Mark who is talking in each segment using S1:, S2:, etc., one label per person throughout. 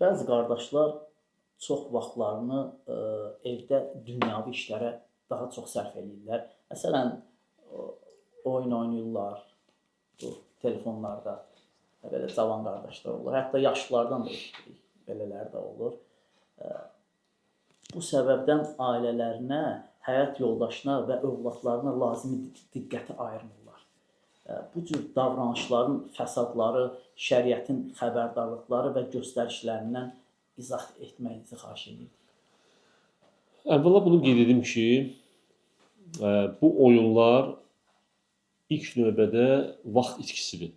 S1: Bəzi qardaşlar çox vaxtlarını evdə dünyavi işlərə daha çox sərf edirlər. Məsələn, oyun oynayırlar bu telefonlarda. Belə cavan qardaşlar olur. Hətta yaşlılardan da eşidirik. Belələri də olur. Bu səbəbdən ailələrinə, həyat yoldaşına və övladlarına lazımi diqqəti ayırmırlar. Bu cür davranışların fəsadları, şəriətin xəbərdarlıqları və göstərişlərindən izah etməyinizi xahiş edirdik.
S2: Əvvəla bunu qeyd edim ki, bu oyunlar ilk növbədə vaxt itkisidir.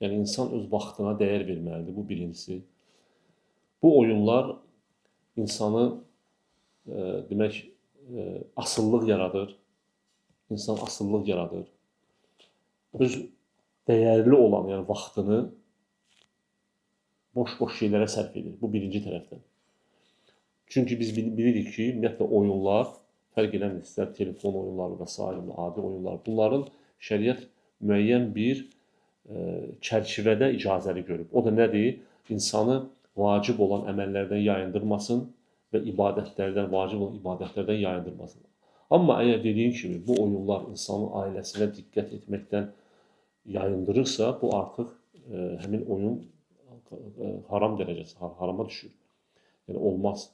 S2: Yəni, insan öz vaxtına dəyər verməlidir, bu birincisi. Bu oyunlar insanı, demək, asıllıq yaradır. İnsan asıllıq yaradır. Öz dəyərli olan, yəni vaxtını boş-boş şeylərə sərf edir. Bu birinci tərəfdən. Çünki biz bilirik ki, ümumiyyətlə oyunlar, fərq eləmir, istər telefon oyunları və s. adi oyunlar, bunların şəriət müəyyən bir çərçivədə icazəli görüb. O da nədir? İnsanı vacib olan əməllərdən yayındırmasın və ibadətlərdən, vacib olan ibadətlərdən yayındırmasın. Amma əgər dediyim kimi, bu oyunlar insanın ailəsinə diqqət etməkdən yayındırırsa, bu artıq həmin oyun haram dərəcəsi, harama düşür. Yəni, olmaz.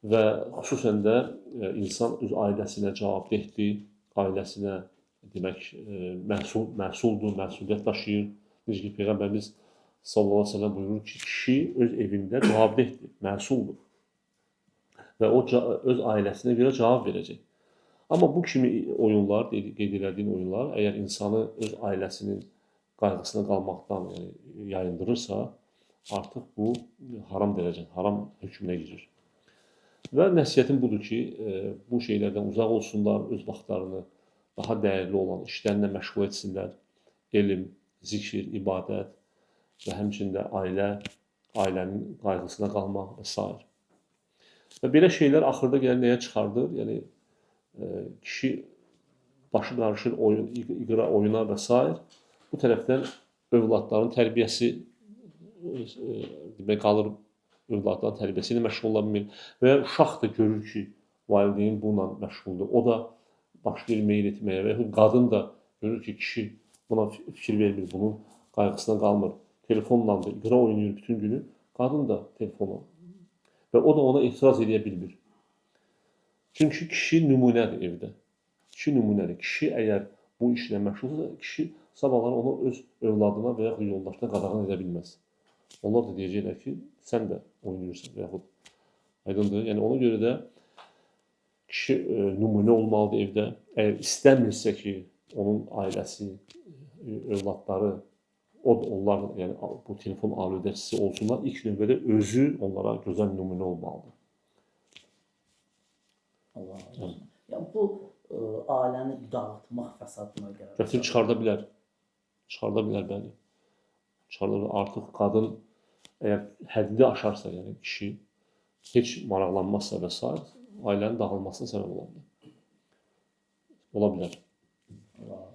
S2: Və xüsusən də insan öz ailəsinə cavabdehdir, ailəsinə demək, məsuldur, məsuliyyət daşıyır. Necə ki, Peyğəmbərimiz sallallahu aleyhi ve sellem buyurur ki, kişi öz evində cavabdehdir, məsuldur. Və o öz ailəsinə görə cavab verəcək. Amma bu kimi oyunlar, qeyd elədiyin oyunlar, əgər insanı öz ailəsinin qayğısına qalmaqdan yayındırırsa, artıq bu haram dərəcə, haram hökmünə girir. Və nəsiyyətim budur ki, bu şeylərdən uzaq olsunlar, öz vaxtlarını daha dəyərli olan işlərlə məşğul etsinlər. Elm, zikir, ibadət və həmçində ailənin qayğısına qalmaq və s. Və belə şeylər axırda gələn nəyə çıxardır? Yəni, kişi başı qarışır iqra oyuna və s. Bu tərəfdən övladların tərbiyəsi demək, qalır, övladların tərbiyəsi ilə məşğul ola bilmir. Və uşaq da görür ki, valideyn bununla məşğuldur. O da başlayır meyil etməyə və yaxud qadın da görür ki, kişi buna fikir vermir, bunun qayğısına qalmır. Telefonla da iqra oynayır bütün günü, qadın da telefona. Və o da ona etiraz edə bilmir. Çünki kişi nümunədir evdə. Kişi nümunədir. Kişi əgər bu işlə məşğulsa, kişi sabahları onu öz övladına və yaxud yoldaşına qadağan edə bilməz. Onlar da deyəcəklər ki, sən də oynayırsan və yaxud aydındır. Yəni, ona görə də kişi nümunə olmalıdır evdə. Əgər istəmirsə ki, onun ailəsi, övladları, onlar yəni, bu telefon aludəçisi olsunlar, ilk növbədə özü onlara gözəl nümunə olmalıdır.
S1: Allah razı olsun. Yəni, bu ailəni dağıtmaq fəsadına gəlir.
S2: Gətirib çıxarda bilər. Çıxarda bilər, bəli. Çıxarda bilər. Artıq qadın, əgər həddi aşarsa, yəni kişi heç maraqlanmazsa və s. ailənin dağılmasına səbəb ola bilər. Ola bilər.
S1: Allah